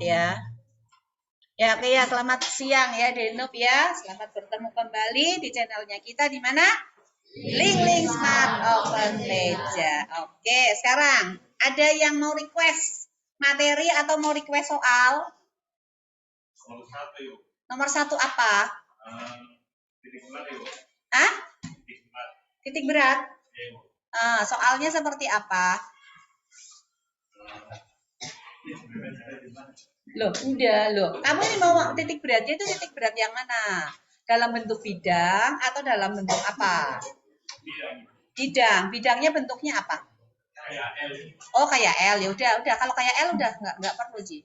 ya. Ya, oke ya, selamat siang ya Denop ya. Selamat bertemu kembali di channelnya kita di mana? Link Smart Open Meja. Oke, sekarang ada yang mau request materi atau mau request soal? Nomor satu apa? Ah? Titik berat. Soalnya seperti apa? Loh, udah loh. Kamu ini mau titik beratnya itu titik berat yang mana? Dalam bentuk bidang atau dalam bentuk apa? Bidang. Bidangnya bentuknya apa? Oh, kayak L. Ya udah. Kalau kayak L udah nggak perlu, Ji.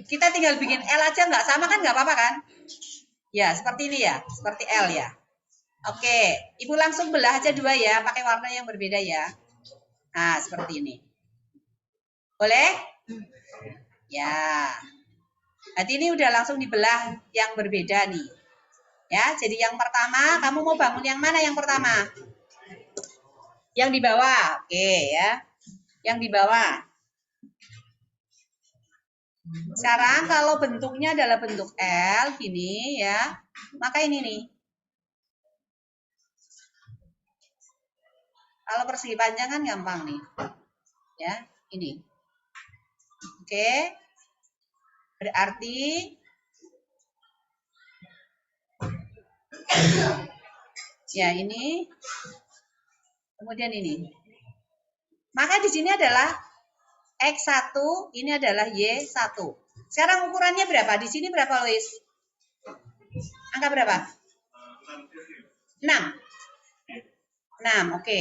Kita tinggal bikin L aja nggak sama kan nggak apa-apa kan? Ya, seperti ini ya. Seperti L ya. Oke, Ibu langsung belah aja dua ya, pakai warna yang berbeda ya. Nah, seperti ini. Boleh? Ya. Berarti ini udah langsung dibelah yang berbeda nih. Ya, jadi yang pertama, kamu mau bangun yang mana yang pertama? Yang di bawah. Oke ya. Yang di bawah. Sekarang kalau bentuknya adalah bentuk L gini ya, maka ini nih. Kalau persegi panjang kan gampang nih. Ya, ini. Oke. Berarti ya ini. Kemudian ini. Maka di sini adalah X1, ini adalah Y1. Sekarang ukurannya berapa? Di sini berapa, Luis? Angka berapa? 6. 6, oke.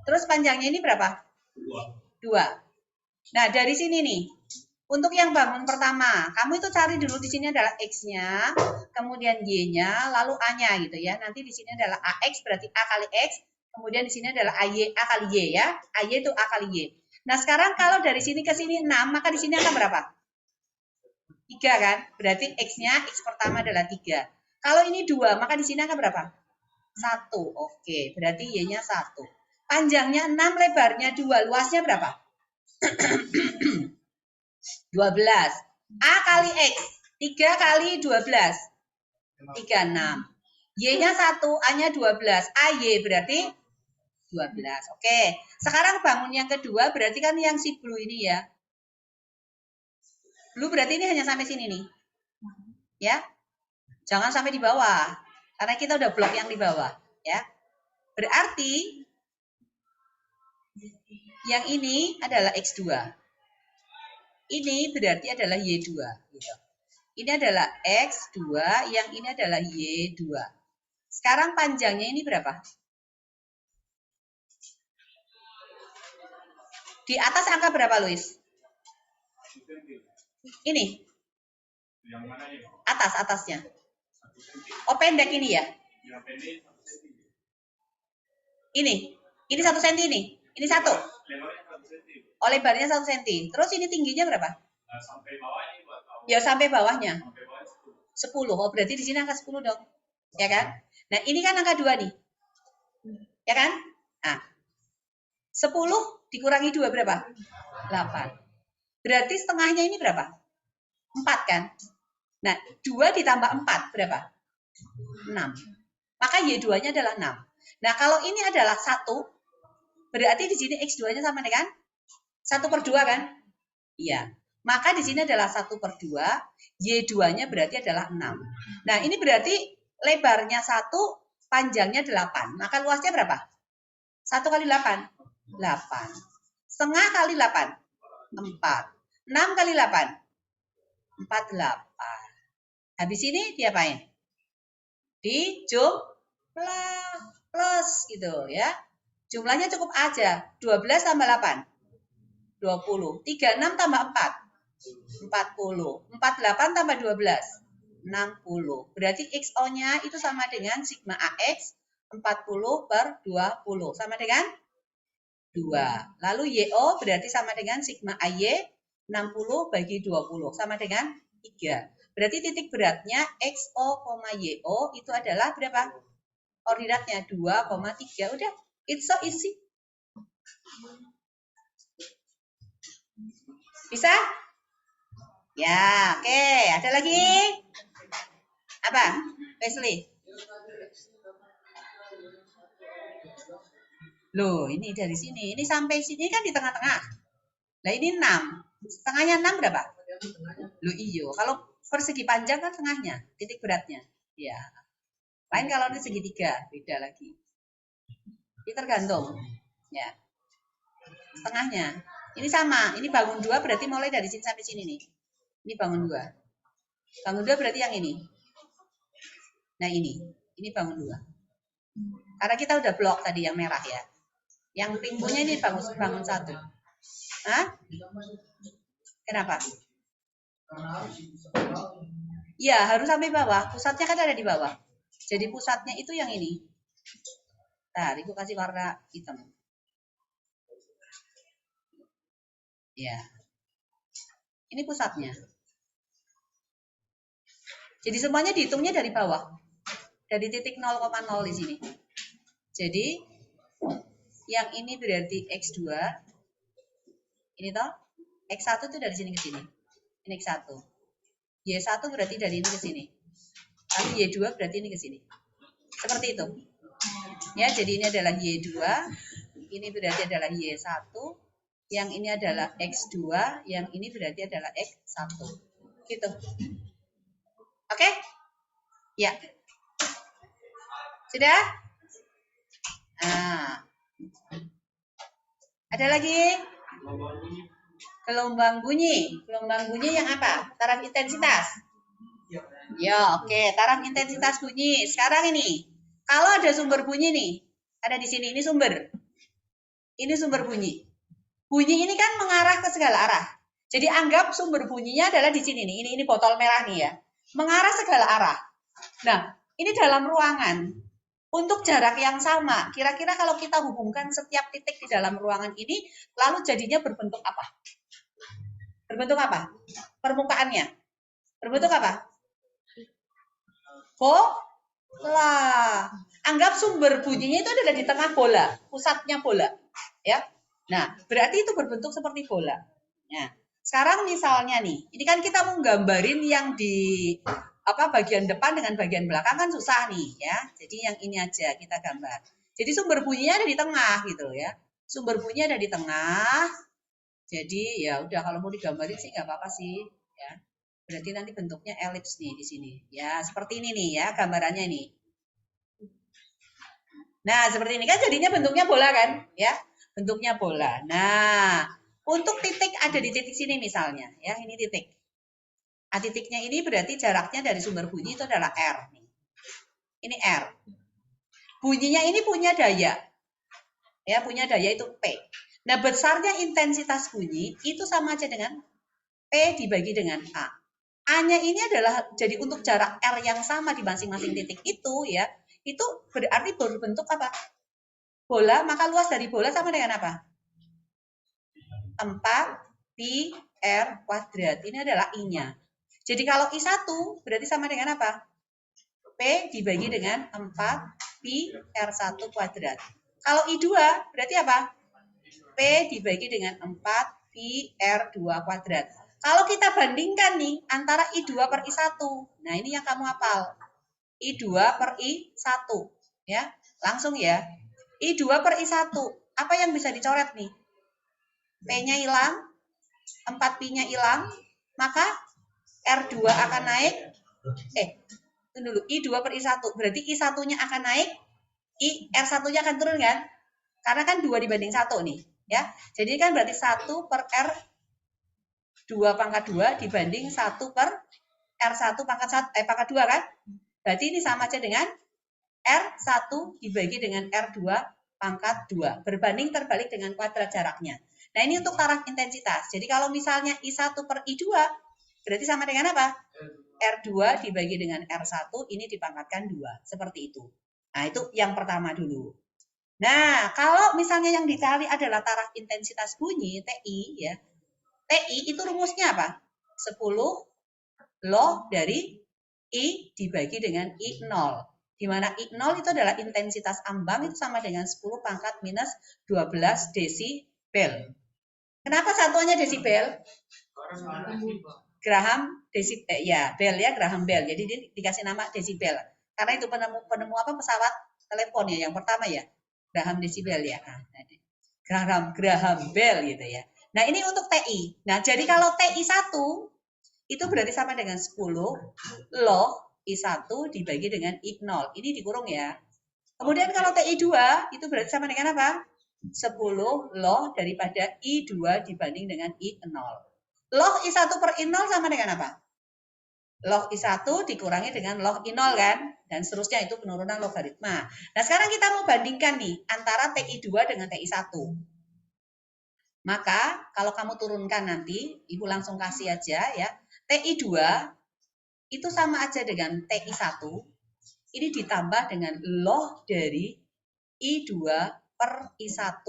Terus panjangnya ini berapa? 2. Nah, dari sini nih. Untuk yang bangun pertama, kamu itu cari dulu di sini adalah X-nya, kemudian Y-nya, lalu A-nya gitu ya. Nanti di sini adalah AX berarti A kali X, kemudian di sini adalah AY, A kali Y ya. AY itu A kali Y. Nah, sekarang kalau dari sini ke sini 6, maka di sini angka berapa? 3 kan? Berarti X-nya, X pertama adalah 3. Kalau ini 2, maka di sini angka berapa? 1. Oke, berarti Y-nya 1. Panjangnya 6, lebarnya 2, luasnya berapa? 12. A kali X. 3 kali 12. 36. Y-nya 1, A-nya 12. AY berarti 12. Oke. Sekarang bangun yang kedua berarti kan yang si blue ini ya. Blue berarti ini hanya sampai sini nih. Ya. Jangan sampai di bawah. Karena kita udah blok yang di bawah. Ya. Berarti yang ini adalah X2. Ini berarti adalah Y2. Gitu. Ini adalah X2, yang ini adalah Y2. Sekarang panjangnya ini berapa? Di atas angka berapa, Luis? Ini. Atasnya. Oh, pendek ini ya? Ini 1 cm ini. Ini 1. Oh, lebarnya 1 cm. Terus ini tingginya berapa? Ya, sampai bawahnya. 10. Oh, berarti di sini angka 10 dong. Ya kan? Nah, ini kan angka 2 nih. Ya kan? Nah, 10 dikurangi 2 berapa? 8. Berarti setengahnya ini berapa? 4 kan? Nah, 2 ditambah 4 berapa? 6. Maka Y2-nya adalah 6. Nah, kalau ini adalah 1, berarti di sini X2-nya sama dengan 1/2 kan? Iya. Maka di sini adalah 1/2, Y2-nya berarti adalah 6. Nah, ini berarti lebarnya 1, panjangnya 8. Maka luasnya berapa? 1 kali 8. 8. Setengah kali 8. 4. 6 kali 8. 48. Habis ini diapain? Dijumlah plus gitu ya. Jumlahnya cukup aja. 12 tambah 8. 20. 36 tambah 4. 40. 48 tambah 12. 60. Berarti XO-nya itu sama dengan sigma AX 40/20. Sama dengan 2. Lalu YO berarti sama dengan sigma AY 60 bagi 20. Sama dengan 3. Berarti titik beratnya XO, YO itu adalah berapa? Koordinatnya 2,3. Udah, it's so easy. Bisa? Ya, oke. Ada lagi? Apa? Wesley? Loh, ini dari sini. Ini sampai sini kan di tengah-tengah. Nah, ini 6. Setengahnya 6 berapa? Loh, iyo. Kalau persegi panjang kan tengahnya, titik beratnya. Ya. Lain kalau ini segitiga, beda lagi. Ini tergantung. Ya. Tengahnya. Ini sama. Ini bangun 2 berarti mulai dari sini sampai sini nih. Ini bangun 2. Bangun 2 berarti yang ini. Nah, ini. Ini bangun 2. Karena kita udah blok tadi yang merah ya. Yang pink punya ini bangun 1. Hah? Kenapa? Ya, harus sampai bawah. Pusatnya kan ada di bawah. Jadi pusatnya itu yang ini. Nah, aku kasih warna hitam. Ya. Ini pusatnya. Jadi semuanya dihitungnya dari bawah. Dari titik 0,0 di sini. Jadi yang ini berarti X2. Ini toh. X1 itu dari sini ke sini. Ini X1. Y1 berarti dari ini ke sini. Lalu Y2 berarti ini ke sini. Seperti itu. Ya, jadi ini adalah Y2. Ini berarti adalah Y1. Yang ini adalah X2. Yang ini berarti adalah X1. Gitu. Oke? Ya. Sudah? Nah. Ada lagi? Gelombang bunyi. Gelombang bunyi yang apa? Taraf intensitas. Ya, oke. Taraf intensitas bunyi. Sekarang ini, kalau ada sumber bunyi nih, ada di sini, ini sumber. Ini sumber bunyi. Bunyi ini kan mengarah ke segala arah. Jadi anggap sumber bunyinya adalah di sini nih. Ini botol merah nih ya. Mengarah segala arah. Nah, ini dalam ruangan. Untuk jarak yang sama, kira-kira kalau kita hubungkan setiap titik di dalam ruangan ini, lalu jadinya berbentuk apa? Berbentuk apa? Permukaannya. Berbentuk apa? Bola. Anggap sumber bunyinya itu adalah di tengah bola, pusatnya bola, ya. Nah, berarti itu berbentuk seperti bola. Nah, sekarang misalnya nih, ini kan kita mau gambarin yang di bagian depan dengan bagian belakang kan susah nih, ya. Jadi yang ini aja kita gambar. Jadi sumber bunyinya ada di tengah gitu ya. Sumber bunyi ada di tengah. Jadi ya udah kalau mau digambarin sih nggak apa-apa sih, ya. Berarti nanti bentuknya elips nih di sini. Ya, seperti ini nih ya gambarannya nih. Nah, seperti ini kan jadinya bentuknya bola kan, ya. Bentuknya bola. Nah, untuk titik ada di titik sini misalnya, ya, ini titik. Nah, titiknya ini berarti jaraknya dari sumber bunyi itu adalah R. Ini R. Bunyinya ini punya daya. Ya, punya daya itu P. Nah, besarnya intensitas bunyi itu sama aja dengan P dibagi dengan A. A-nya ini adalah, jadi untuk jarak R yang sama di masing-masing titik itu, ya, itu berarti berbentuk apa? Bola, maka luas dari bola sama dengan apa? 4 pi R kuadrat. Ini adalah I-nya. Jadi kalau I1 berarti sama dengan apa? P dibagi dengan 4 pi R1 kuadrat. Kalau I2 berarti apa? P dibagi dengan 4 pi R2 kuadrat. Kalau kita bandingkan nih antara I2 per I1. Nah, ini yang kamu hafal. I2 per I1. Ya, langsung ya. I2 per I1. Apa yang bisa dicoret nih? P-nya hilang, 4Pi-nya hilang, maka R2 akan naik, itu dulu, I2 per I1, berarti I1-nya akan naik, R1-nya akan turun kan? Karena kan 2 dibanding 1 nih, ya. Jadi kan berarti 1 per R2 pangkat 2 dibanding 1 per R1 pangkat 2 kan? Berarti ini sama aja dengan R1 dibagi dengan R2 pangkat 2, berbanding terbalik dengan kuadrat jaraknya. Nah, ini untuk taraf intensitas. Jadi kalau misalnya I1 per I2, berarti sama dengan apa? R2 dibagi dengan R1, ini dipangkatkan 2. Seperti itu. Nah, itu yang pertama dulu. Nah, kalau misalnya yang dicari adalah taraf intensitas bunyi, TI, ya. TI itu rumusnya apa? 10 log dari I dibagi dengan I0. Di mana I0 itu adalah intensitas ambang, itu sama dengan 10 pangkat minus 12 desibel. Kenapa satuannya desibel? Graham desibel bell ya, Graham Bell. Jadi dia dikasih nama desibel. Karena itu penemu apa pesawat telepon ya yang pertama ya. Graham desibel ya. Graham Bell gitu ya. Nah, ini untuk TI. Nah, jadi kalau TI 1 itu berarti sama dengan 10 log I1 dibagi dengan I0. Ini dikurung ya. Kemudian kalau TI 2 itu berarti sama dengan apa? 10 log daripada I2 dibanding dengan I0. Log I1 per I0 sama dengan apa? Log I1 dikurangi dengan log I0 kan? Dan seterusnya itu penurunan logaritma. Nah, sekarang kita mau bandingkan nih antara TI2 dengan TI1. Maka kalau kamu turunkan nanti, Ibu langsung kasih aja ya. TI2 itu sama aja dengan TI1. Ini ditambah dengan log dari I2 per I1.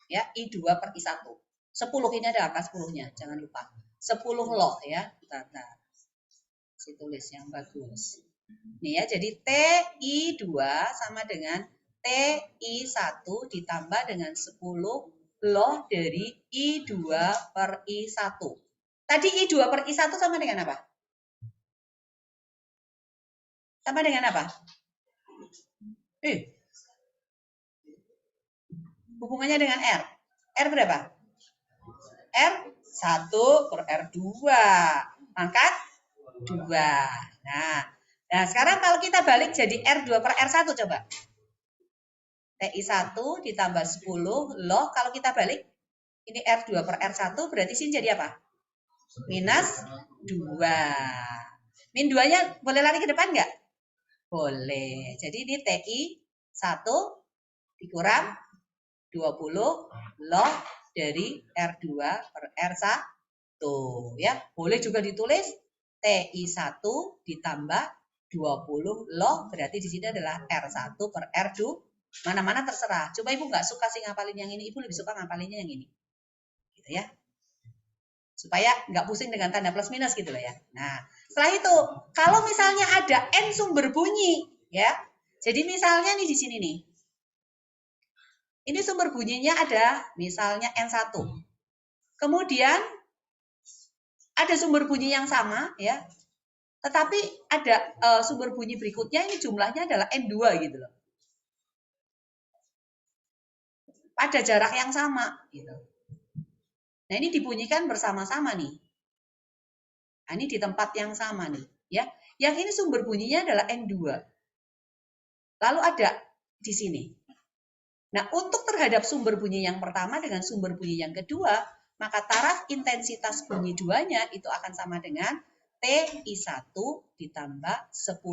Ya, I2 per I1. 10 ini ada angka 10-nya, jangan lupa. 10 log ya. Bentar. Saya tulis yang bagus. Nih ya, jadi TI2 sama dengan TI1 ditambah dengan 10 log dari I2 per I1. Tadi I2 per I1 sama dengan apa? Sama dengan apa? Hubungannya dengan R. R berapa? R1 per R2. Pangkat 2. Nah, sekarang kalau kita balik jadi R2 per R1 coba. TI1 ditambah 10 log. Kalau kita balik, ini R2 per R1 berarti sini jadi apa? Minus 2. Min 2-nya boleh lari ke depan nggak? Boleh. Jadi ini TI1 dikurang 20 log dari R2 per R1. Ya, boleh juga ditulis TI1 ditambah 20 log, berarti di sini adalah R1 per R2. Mana-mana terserah. Coba Ibu nggak suka sih ngapalin yang ini, Ibu lebih suka ngapalinnya yang ini. Gitu ya. Supaya nggak pusing dengan tanda plus minus gitu loh ya. Nah, setelah itu, kalau misalnya ada N sumber bunyi, ya. Jadi misalnya nih di sini nih. Ini sumber bunyinya ada misalnya N1. Kemudian ada sumber bunyi yang sama ya. Tetapi ada sumber bunyi berikutnya ini jumlahnya adalah N2 gitu loh. Pada jarak yang sama gitu. Nah, ini dibunyikan bersama-sama nih. Nah, ini di tempat yang sama nih ya. Yang ini sumber bunyinya adalah N2. Lalu ada di sini. Nah, untuk terhadap sumber bunyi yang pertama dengan sumber bunyi yang kedua, maka taraf intensitas bunyi duanya itu akan sama dengan TI1 ditambah 10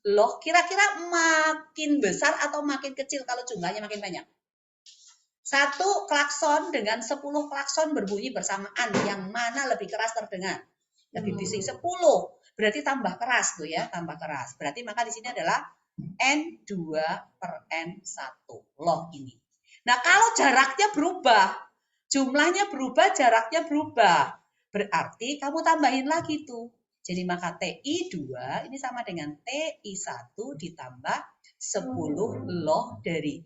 log. Kira-kira makin besar atau makin kecil kalau jumlahnya makin banyak? Satu klakson dengan 10 klakson berbunyi bersamaan. Yang mana lebih keras terdengar? Lebih bising 10. Berarti tambah keras tuh ya, tambah keras. Berarti maka di sini adalah N2 per N1 log ini. Nah, kalau jaraknya berubah, jumlahnya berubah, jaraknya berubah. Berarti kamu tambahin lagi tuh. Jadi maka TI2 ini sama dengan TI1 ditambah 10 log dari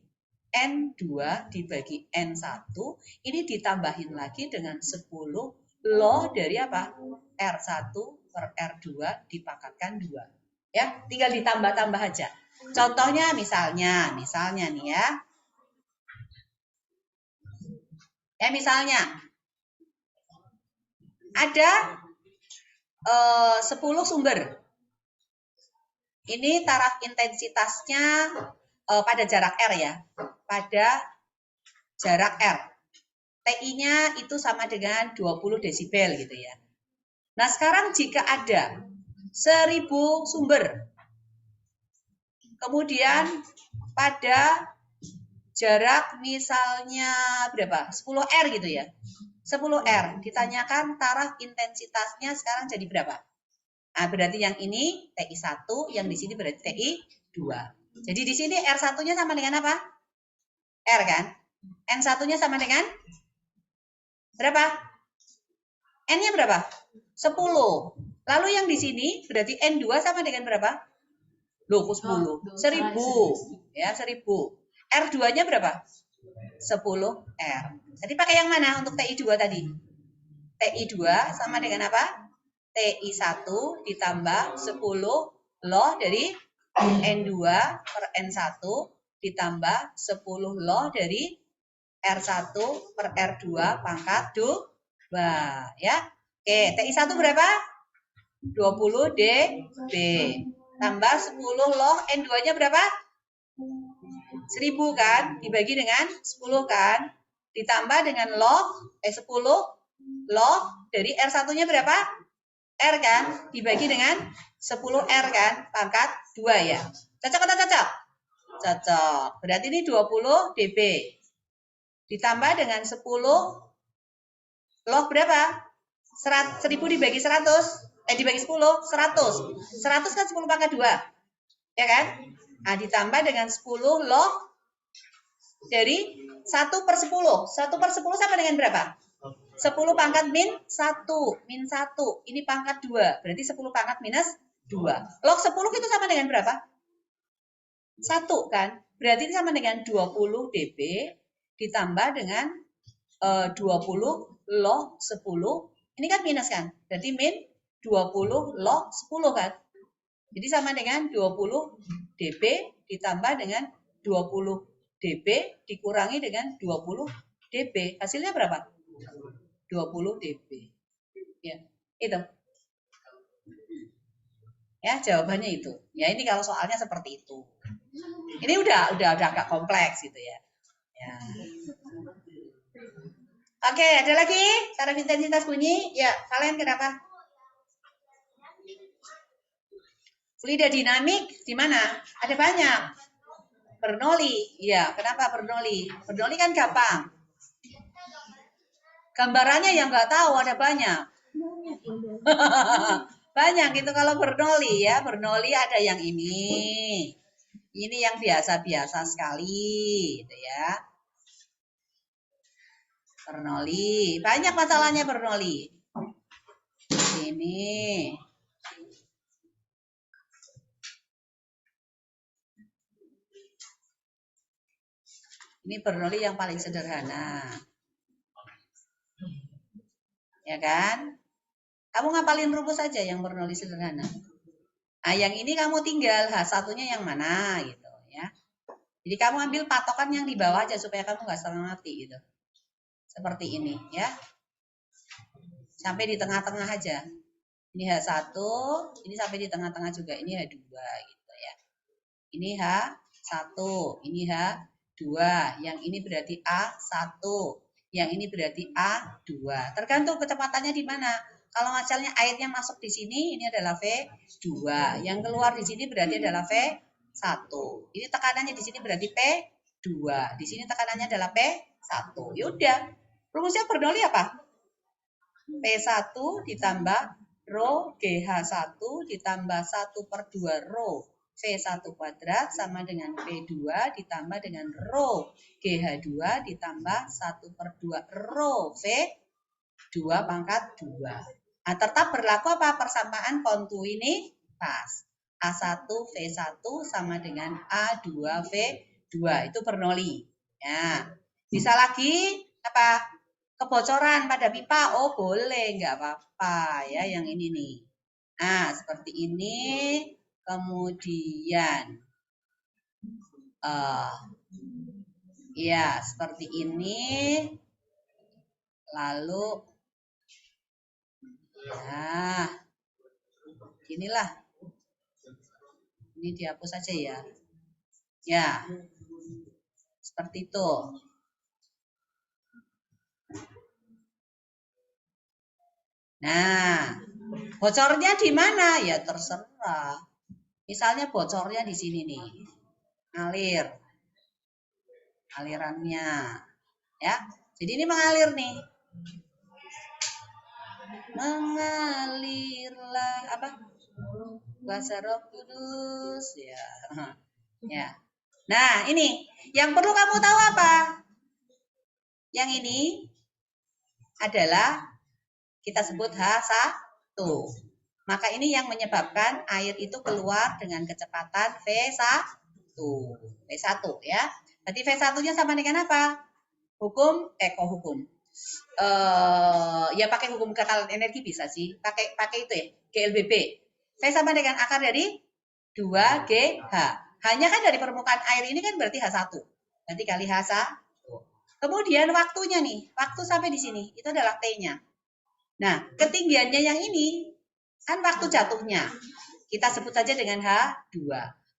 N2 dibagi N1. Ini ditambahin lagi dengan 10 log dari apa? R1 per R2 dipangkatkan 2. Ya, tinggal ditambah-tambah aja. Contohnya misalnya nih ya. Misalnya ada 10 sumber. Ini taraf intensitasnya pada jarak R ya. Pada jarak R. TI-nya itu sama dengan 20 desibel gitu ya. Nah, sekarang jika ada 1000 sumber. Kemudian pada jarak misalnya berapa? 10R gitu ya. 10R. Ditanyakan taraf intensitasnya sekarang jadi berapa? Nah, berarti yang ini TI1, yang di sini berarti TI2. Jadi di sini R1-nya sama dengan apa? R kan? N1-nya sama dengan berapa? N-nya berapa? 10. Lalu yang di sini berarti N2 sama dengan berapa? Loh, kok 10? 1000. Ya, 1000. R2-nya berapa? 10R. Jadi pakai yang mana untuk TI2 tadi? TI2 sama dengan apa? TI1 ditambah 10 loh dari N2 per N1 ditambah 10 loh dari R1 per R2 pangkat 2 ya. Oke, TI1 berapa? 20 dB tambah 10 loh N2-nya berapa? 1000 kan? Dibagi dengan 10 kan? Ditambah dengan log 10 log dari R1-nya berapa? R kan? Dibagi dengan 10R kan? Pangkat 2 ya. Cocok atau cocok? Cocok. Berarti ini 20 dB. Ditambah dengan 10 log berapa? 1000 dibagi 100. Dibagi 10, 100. 100 kan 10 pangkat 2. Ya kan? Nah, ditambah dengan 10 log dari 1 per 10. 1 per 10 sama dengan berapa? 10 pangkat min 1. Min 1. Ini pangkat 2. Berarti 10 pangkat minus 2. Log 10 itu sama dengan berapa? 1 kan? Berarti ini sama dengan 20 dB ditambah dengan 20 log 10. Ini kan minus kan? Berarti min 20 log 10 kan? Jadi sama dengan 20 dB ditambah dengan 20 dB dikurangi dengan 20 dB. Hasilnya berapa? 20 dB. Ya, itu. Ya, jawabannya itu. Ya, ini kalau soalnya seperti itu. Ini udah agak kompleks gitu ya. Ya. Oke, ada lagi taraf intensitas bunyi? Ya, kalian kenapa? Fluida dinamik di mana? Ada banyak. Bernoulli. Ya, kenapa Bernoulli? Bernoulli kan gampang. Gambarannya yang nggak tahu ada banyak. Banyak gitu kalau Bernoulli ya. Bernoulli ada yang ini. Ini yang biasa-biasa sekali gitu ya. Bernoulli. Banyak masalahnya Bernoulli. Ini. Ini Bernoulli yang paling sederhana. Ya kan? Kamu ngapalin rumus saja yang Bernoulli sederhana. Nah, yang ini kamu tinggal H1-nya yang mana gitu ya. Jadi kamu ambil patokan yang di bawah aja supaya kamu nggak salah ngerti gitu. Seperti ini ya. Sampai di tengah-tengah aja. Ini H1, ini sampai di tengah-tengah juga. Ini H2 gitu ya. Ini H1, ini H2. Yang ini berarti A1. Yang ini berarti A2. Tergantung kecepatannya di mana. Kalau misalnya airnya masuk di sini, ini adalah V2. Yang keluar di sini berarti adalah V1. Ini tekanannya di sini berarti P2. Di sini tekanannya adalah P1. Yaudah. Rumusnya Bernoulli apa? P1 ditambah rho GH1 ditambah 1 per 2 rho V1 kuadrat sama dengan P2 ditambah dengan rho GH2 ditambah 1 per 2 rho V2 pangkat 2. Nah, tetap berlaku apa? Persamaan kontinuitas. A1 V1 sama dengan A2 V2. Itu Bernoulli. Ya. Bisa lagi apa? Kebocoran pada pipa, oh boleh, nggak apa-apa ya yang ini nih. Nah, seperti ini, kemudian, ya seperti ini, lalu, nah, inilah, ini dihapus saja ya, ya, seperti itu. Nah, bocornya di mana? Ya terserah. Misalnya bocornya di sini nih. Ngalir. Alirannya. Ya. Jadi ini mengalir nih. Mengalirlah apa? Bahasa Roh Kudus ya. Ya. Nah, ini yang perlu kamu tahu apa? Yang ini adalah kita sebut H1. Maka ini yang menyebabkan air itu keluar dengan kecepatan V1. V1 ya. Berarti V1-nya sama dengan apa? Hukum. ya pakai hukum kekalahan energi bisa sih. Pakai itu ya, GLBB. Saya sama dengan akar dari 2GH. Hanya kan dari permukaan air ini kan berarti H1. Nanti kali H1. Kemudian waktunya nih, waktu sampai di sini, itu adalah T-nya. Nah, ketinggiannya yang ini, kan waktu jatuhnya. Kita sebut saja dengan H2.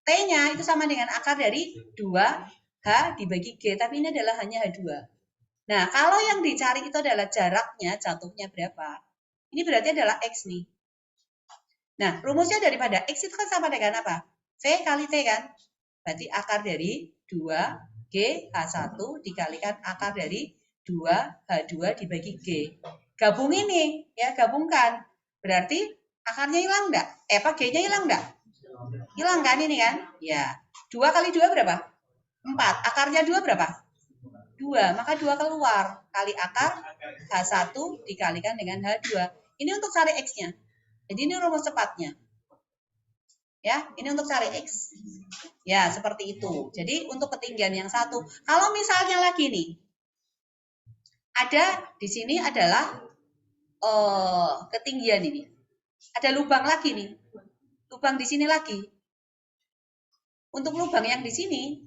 T-nya itu sama dengan akar dari 2H dibagi G, tapi ini adalah hanya H2. Nah, kalau yang dicari itu adalah jaraknya, jatuhnya berapa. Ini berarti adalah X nih. Nah, rumusnya daripada X itu kan sama dengan apa? V kali T kan? Berarti akar dari 2G H1 dikalikan akar dari 2H2 dibagi G. Gabung ini, ya gabungkan. Berarti akarnya hilang enggak? G-nya hilang enggak? Hilang kan ini kan? Ya. 2 kali 2 berapa? 4. Akarnya 2 berapa? 2. Maka 2 keluar. Kali akar H1 dikalikan dengan H2. Ini untuk cari X-nya. Jadi ini rumus cepatnya. Ya, ini untuk cari X. Ya, seperti itu. Jadi untuk ketinggian yang satu. Kalau misalnya lagi nih, ada di sini adalah ketinggian ini. Ada lubang lagi nih. Lubang di sini lagi. Untuk lubang yang di sini,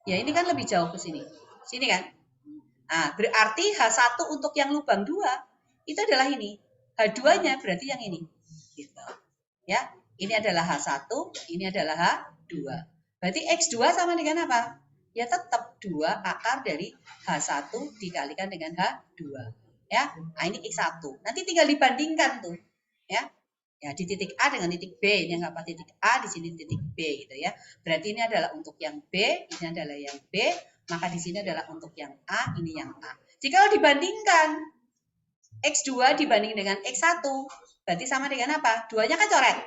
ya ini kan lebih jauh ke sini. Sini kan? Nah, berarti H1 untuk yang lubang 2 itu adalah ini. H2-nya berarti yang ini. Gitu. Ya, ini adalah H1, ini adalah H2. Berarti X2 sama dengan apa? Ya tetap 2 akar dari H1 dikalikan dengan H2. Ya, nah ini X1. Nanti tinggal dibandingkan tuh. Ya, ya di titik A dengan titik B. Ini apa titik A, di sini titik B gitu ya. Berarti ini adalah untuk yang B, ini adalah yang B, maka di sini adalah untuk yang A, ini yang A. Jika dibandingkan X2 dibanding dengan X1, berarti sama dengan apa? 2-nya kan coret.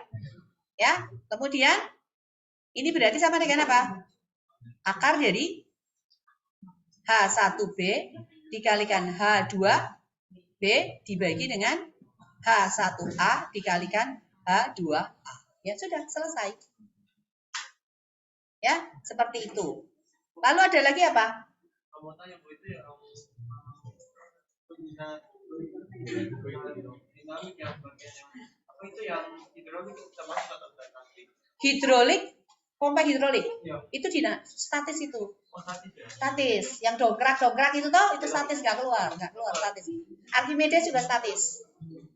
Ya, kemudian ini berarti sama dengan apa? Akar dari H1B dikalikan H2B dibagi dengan H1A dikalikan H2A. Ya sudah, selesai. Ya, seperti itu. Lalu ada lagi apa? Hidrolik, pompa hidrolik. Itu statis itu. Statis. Yang dongkrak itu toh, itu statis nggak keluar statis. Archimedes juga statis.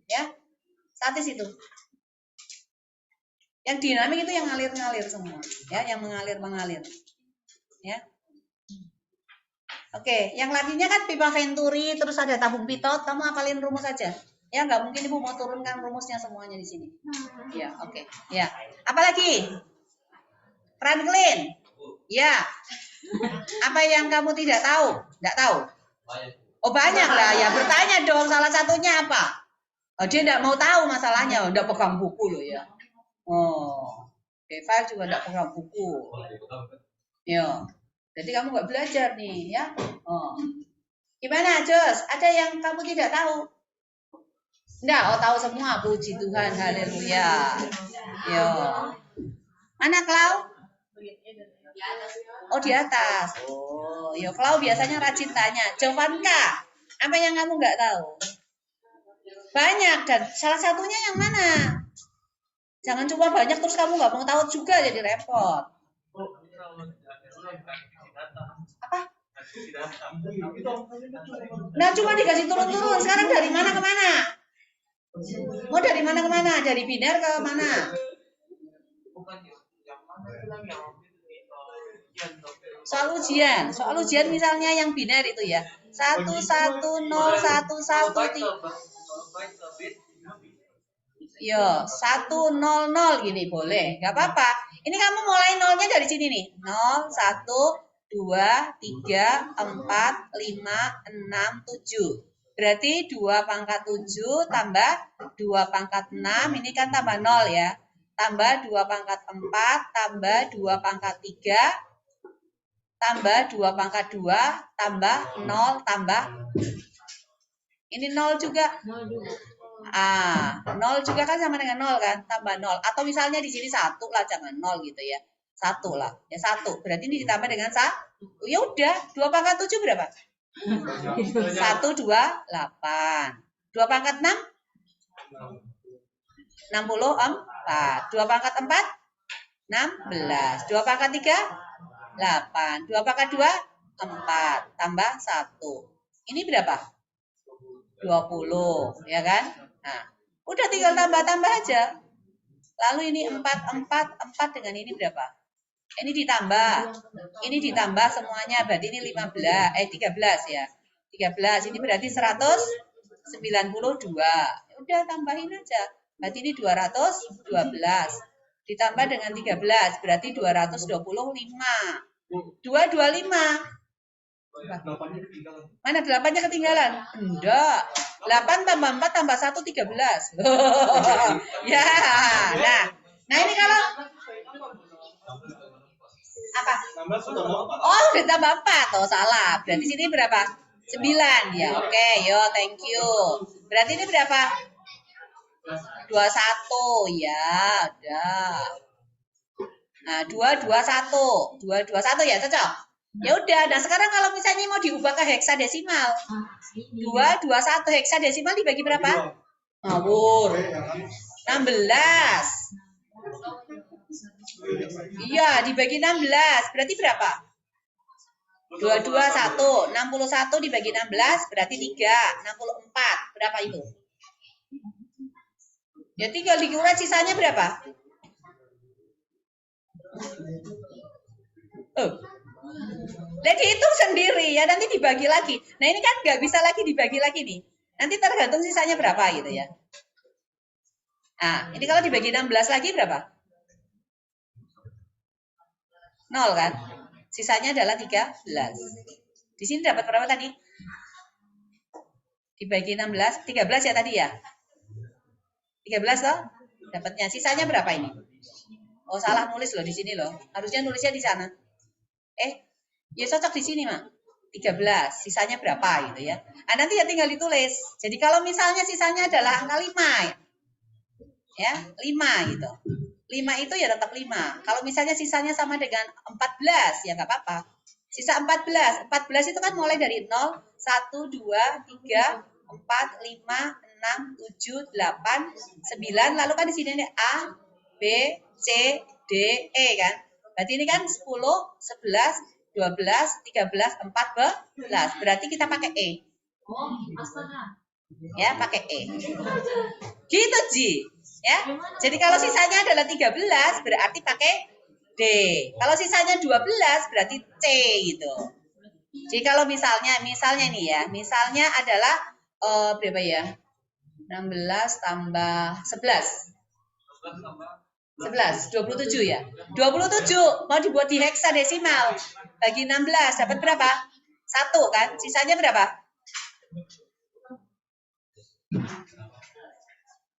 Ya. Statis itu. Yang dinamik itu yang ngalir-ngalir semua, ya, yang mengalir. Ya. Oke, yang lainnya kan pipa Venturi, terus ada tabung pitot, kamu hafalin rumus saja. Ya, nggak mungkin Ibu mau turunkan rumusnya semuanya di sini. Ya, oke. Ya. Apalagi? Franklin. Ya. Apa yang kamu tidak tahu? Nggak tahu? Oh, banyak lah. Ya, bertanya dong. Salah satunya apa? Oh, dia nggak mau tahu masalahnya. Udah pegang buku loh ya. Oh. Eva juga nggak pegang buku. Ya. Jadi kamu nggak belajar nih, ya. Oh. Gimana, Jos? Ada yang kamu tidak tahu? Enggak, oh tahu semua. Puji Tuhan, haleluya. Yo. Mana Klau? Oh, di atas. Oh, yo Klau biasanya rajin tanya. Jovanka, apa yang kamu nggak tahu? Banyak, dan salah satunya yang mana? Jangan cuma banyak terus kamu nggak mau tahu juga, jadi repot. Apa? Nah, cuma dikasih turun-turun. Sekarang dari mana ke mana? Mau dari mana ke mana? Dari biner ke mana? Soal ujian misalnya yang biner itu ya. 1 1 0 1 1 3. Yo, 1 0 0 gini boleh, nggak apa-apa. Ini kamu mulai nolnya dari sini nih. 0 1 2 3 4 5 6 7. Berarti 2 pangkat 7 tambah 2 pangkat 6, ini kan tambah 0 ya. Tambah 2 pangkat 4 tambah 2 pangkat 3 tambah 2 pangkat 2 tambah 0 tambah ini 0 juga. 0 juga kan sama dengan 0 kan, tambah 0. Atau misalnya di sini 1 lah, jangan 0 gitu ya. 1 lah, ya 1. Berarti ini ditambah dengan 1. Ya udah, 2 pangkat 7 berapa? 1, 2, 8. 2 pangkat 6? 64. 2 pangkat 4? 16. 2 pangkat 3? 8. 2 pangkat 2? 4. Tambah 1. Ini berapa? 20. Ya kan? Nah, udah tinggal tambah-tambah aja. Lalu ini 4 dengan ini berapa? Ini ditambah semuanya, berarti ini 13 ya. 13, ini berarti 192. Udah tambahin aja. Berarti ini 212. Ditambah dengan 13, berarti 225. 225. Mana 8-nya ketinggalan? Enggak. 8 tambah 4 tambah 1, 13. Ya. Nah ini kalau apa? Oh, udah tambah 4. Oh, salah. Berarti sini berapa? 9 ya. Oke, yo, thank you. Berarti ini berapa? 21 ya, udah. Nah, 221. 221 ya, cocok. Ya udah. Nah, sekarang kalau misalnya mau diubah ke heksadesimal. 221 heksadesimal dibagi berapa? Ngawur. 16. Iya, dibagi 16. Berarti berapa? 221. 61 dibagi 16 berarti 3. 64. Berapa itu? Ya tinggal dikurangi sisanya berapa? Nah, dihitung sendiri ya, nanti dibagi lagi. Nah, ini kan nggak bisa lagi dibagi lagi nih. Nanti tergantung sisanya berapa gitu ya. Nah, ini kalau dibagi 16 lagi berapa? 0 kan? Sisanya adalah 13. Di sini dapat berapa tadi? Dibagi 16, 13 ya tadi ya? 13 loh. Dapatnya. Sisanya berapa ini? Oh, salah nulis loh di sini loh. Harusnya nulisnya di sana. Ya cocok di sini, Mak. 13. Sisanya berapa gitu ya. Nah, nanti ya tinggal ditulis. Jadi kalau misalnya sisanya adalah angka 5 ya, 5 gitu. 5 itu ya tetap 5. Kalau misalnya sisanya sama dengan 14 ya nggak apa-apa. Sisa 14. 14 itu kan mulai dari 0, 1, 2, 3, 4, 5, 6, 7, 8, 9. Lalu kan di sini ini A, B, C, D, E kan. Berarti ini kan 10, 11, 12, 13, 14. Berarti kita pakai E. Ya, pakai E. Gitu, Ji. Ya. Jadi kalau sisanya adalah 13 berarti pakai D. Kalau sisanya 12 berarti C gitu. Jadi kalau misalnya nih ya, misalnya adalah berapa ya? 16 tambah 11. 11, 27 ya. 27 mau dibuat di heksadesimal. Bagi 16 dapat berapa? 1 kan? Sisanya berapa?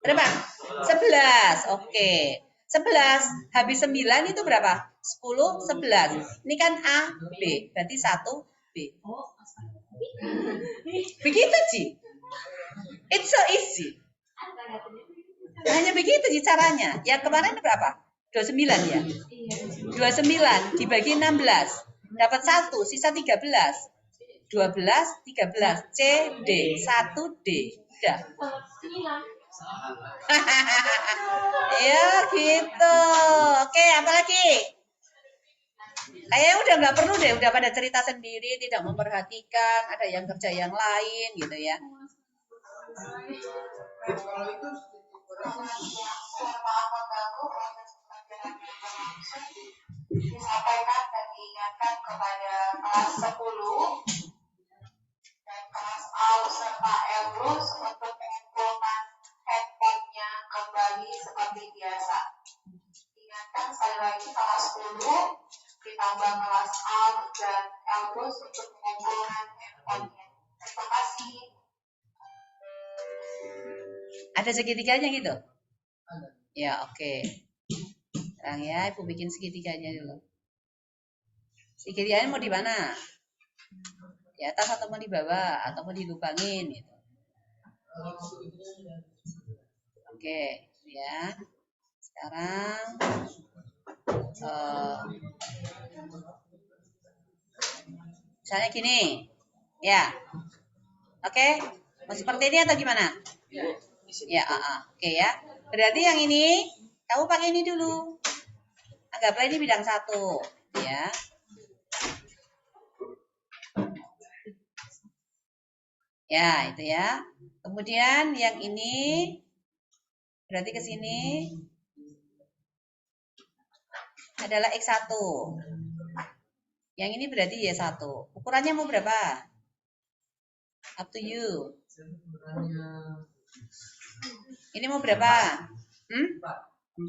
Berapa? 11. Oke. 11 habis 9 itu berapa? 10, 11. Ini kan A, B. Berarti 1, B. Begitu, Ci. It's so easy. Hanya begitu Ci caranya. Yang kemarin berapa? 29 ya? 29 dibagi 16. Dapat 1, sisa 13. 12, 13. C, D. 1, D. Udah. Ya gitu. Oke, apa lagi? Kayaknya udah nggak perlu deh, udah pada cerita sendiri, tidak memperhatikan, ada yang kerja yang lain gitu ya. Disampaikan dan diingatkan kepada kelas 10 dan kelas A serta Elbrus untuk mengumpulkan handphonenya kembali seperti biasa. Ingatkan sekali lagi kelas 10 ditambah kelas A dan Elbrus untuk mengumpulkan handphonenya. Terima kasih. Ada segitiganya gitu? Ya, oke. Sekarang ya, Ibu bikin segitiganya dulu. Segitiganya mau di mana? Di atas atau mau di bawah? Atau mau dilubangin gitu. Oke, ya. Sekarang misalnya gini. Ya. Oke. Mau seperti ini atau gimana? Ya, oke ya. Berarti yang ini kamu pakai ini dulu. Anggaplah ini bidang 1, ya. Ya, itu ya. Kemudian yang ini berarti ke sini adalah X1. Yang ini berarti Y1. Ukurannya mau berapa? Up to you. Ini mau berapa? 4.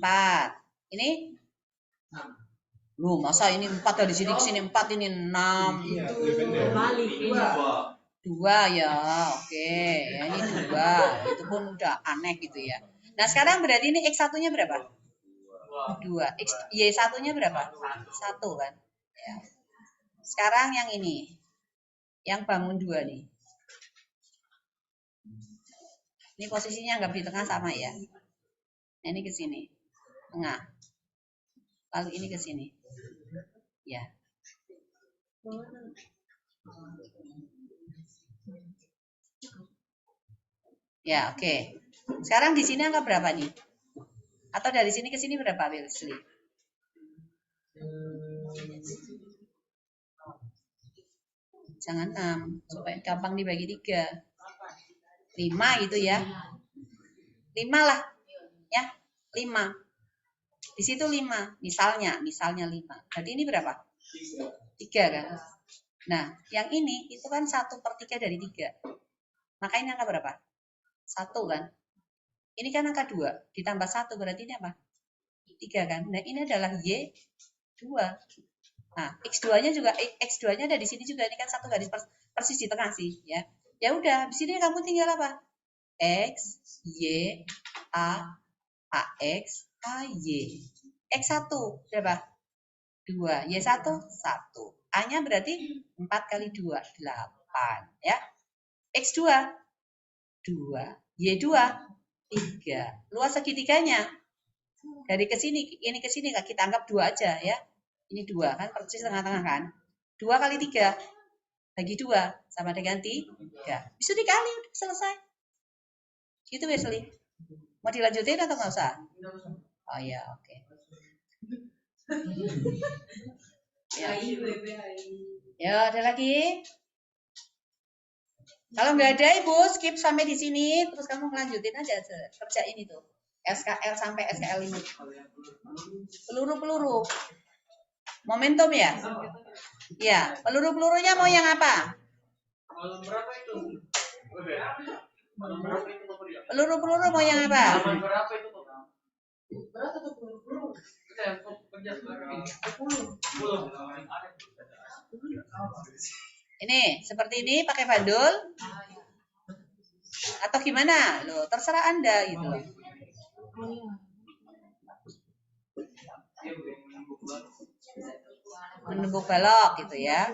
Ini? Loh, masa ini 4 dari sini ke sini 4, ini 6. Dua ya, oke. Ya, ini 2. Itu pun udah aneh gitu ya. Nah, sekarang berarti ini X1-nya berapa? 2. Y1-nya berapa? 1 kan? Ya. Sekarang yang ini. Yang bangun 2 nih. Ini posisinya anggap di tengah sama ya. Nah, ini ke sini. Tengah. Lalu ini ke sini. Ya. Ya, oke. Sekarang di sini angka berapa nih? Atau dari sini ke sini berapa, Wilsley? Jangan 6, supaya gampang dibagi 3. 5 gitu ya. 5 lah. Ya, 5. Di situ 5, misalnya 5. Berarti ini berapa? 3 kan? Nah, yang ini itu kan 1/3 dari 3. Maka ini angka berapa? 1 kan? Ini kan angka 2, ditambah 1 berarti ini apa? 3 kan? Nah, ini adalah Y2. Nah, X2-nya juga, X2-nya ada di sini juga. Ini kan satu garis persis di tengah sih, ya. Ya udah, di sini kamu tinggal apa? X, Y, A, AX, AY. X1 berapa? 2. Y1 1. A-nya berarti 4 kali 2, 8, ya. X2 2, Y2 3. Luas segitiganya dari ke sini, ini ke sini kita anggap 2 aja ya. Ini 2 kan persis tengah-tengah kan. 2 kali 3 bagi 2 sama dengan 3. Bisa dikali, udah selesai. Itu Wesley. Mau dilanjutin atau nggak usah? Oh ya, oke. Ya, ada lagi? Kalau nggak ada, Ibu skip sampai di sini, terus kamu melanjutin aja kerjain itu. SKL sampai SKL ini. Peluru-peluru. Momentum ya? Ya, peluru-pelurunya mau yang apa? Peluru-peluru mau yang apa? Ini, seperti ini pakai bandul? Atau gimana? Loh, terserah Anda gitu loh. Menembuk balok gitu ya.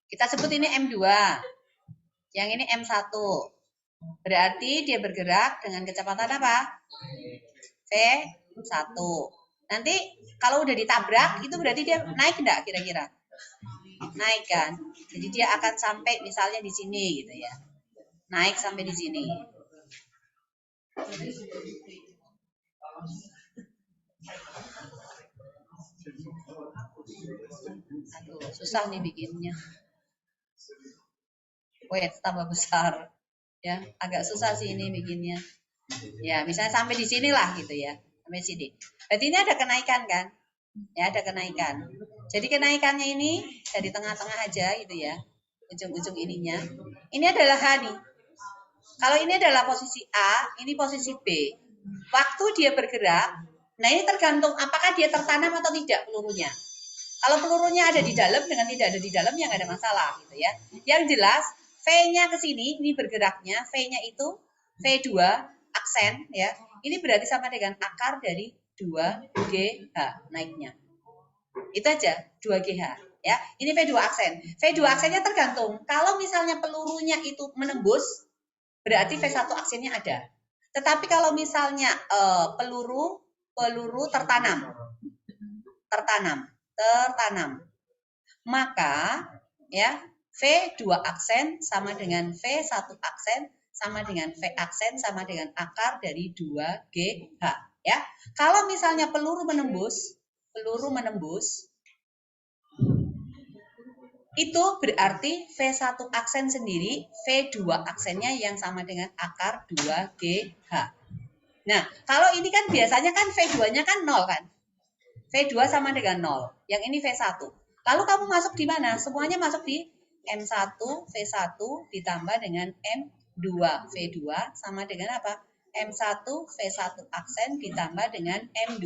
Kita sebut ini M2. Yang ini M1. Berarti dia bergerak dengan kecepatan apa? V1. Nanti kalau udah ditabrak, itu berarti dia naik enggak kira-kira? Naik kan? Jadi dia akan sampai misalnya di sini gitu ya. Naik sampai di sini. Aduh, susah nih bikinnya. Wait, tambah besar. Ya, agak susah sih ini bikinnya. Ya, misalnya sampai di sinilah gitu ya. Sampai sini. Berarti ini ada kenaikan kan? Ya, ada kenaikan. Jadi kenaikannya ini dari tengah-tengah aja gitu ya. Ujung-ujung ininya. Ini adalah H nih. Kalau ini adalah posisi A, ini posisi B. Waktu dia bergerak, nah ini tergantung apakah dia tertanam atau tidak pelurunya. Kalau pelurunya ada di dalam dengan tidak ada di dalam ya nggak ada masalah gitu ya. Yang jelas V-nya ke sini, ini bergeraknya, V-nya itu V2 aksen ya. Ini berarti sama dengan akar dari 2GH naiknya. Itu aja, 2GH ya. Ini V2 aksen. V2 aksennya tergantung. Kalau misalnya pelurunya itu menembus, berarti V1 aksennya ada. Tetapi kalau misalnya peluru tertanam, maka ya V 2 aksen sama dengan V 1 aksen sama dengan V aksen sama dengan akar dari 2GH ya. Kalau misalnya peluru menembus itu berarti V1 aksen sendiri, V2 aksennya yang sama dengan akar 2GH. Nah, kalau ini kan biasanya kan V2-nya kan 0 kan. V2 sama dengan 0. Yang ini V1. Lalu kamu masuk di mana? Semuanya masuk di M1, V1 ditambah dengan M2, V2 sama dengan apa? M1, V1 aksen ditambah dengan M2,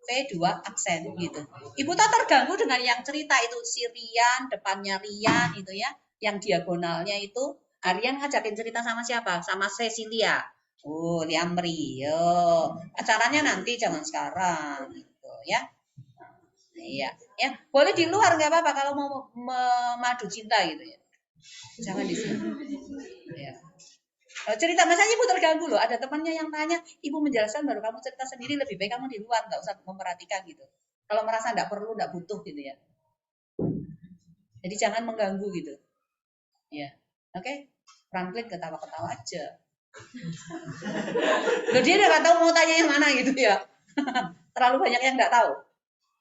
V2 aksen gitu. Ibu tak terganggu dengan yang cerita itu si Rian, depannya Rian itu ya. Yang diagonalnya itu Rian ngajakin cerita sama siapa? Sama Cecilia. Oh, Liamri. Yo. Acaranya nanti jangan sekarang gitu ya. Iya, ya boleh di luar nggak apa-apa kalau mau memadu cinta gitu ya. Jangan di sini. Ya. Cerita misalnya ibu terganggu loh, ada temannya yang tanya, ibu menjelaskan baru kamu cerita sendiri, lebih baik kamu di luar, nggak usah memperhatikan gitu. Kalau merasa nggak perlu, nggak butuh gitu ya. Jadi jangan mengganggu gitu. Ya, oke. Pelan-pelan ketawa-ketawa aja. Loh dia nggak tahu mau tanya yang mana gitu ya. Terlalu banyak yang nggak tahu.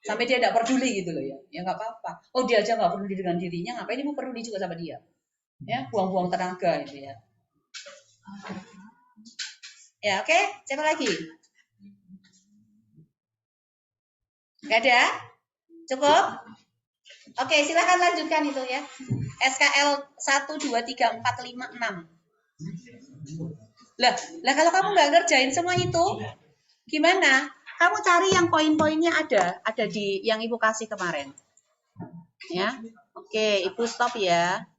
Sampai dia nggak peduli gitu loh ya. Ya nggak apa-apa. Oh dia aja nggak peduli dengan dirinya, ngapain ibu peduli juga sama dia? Ya, buang-buang tenaga gitu ya. Ya, oke. Siapa lagi? Nggak ada? Cukup? Oke, silahkan lanjutkan itu ya. SKL 1, 2, 3, 4, 5, 6. Lah kalau kamu nggak ngerjain semua itu, gimana? Kamu cari yang poin-poinnya ada di yang ibu kasih kemarin. Ya, oke, ibu stop ya.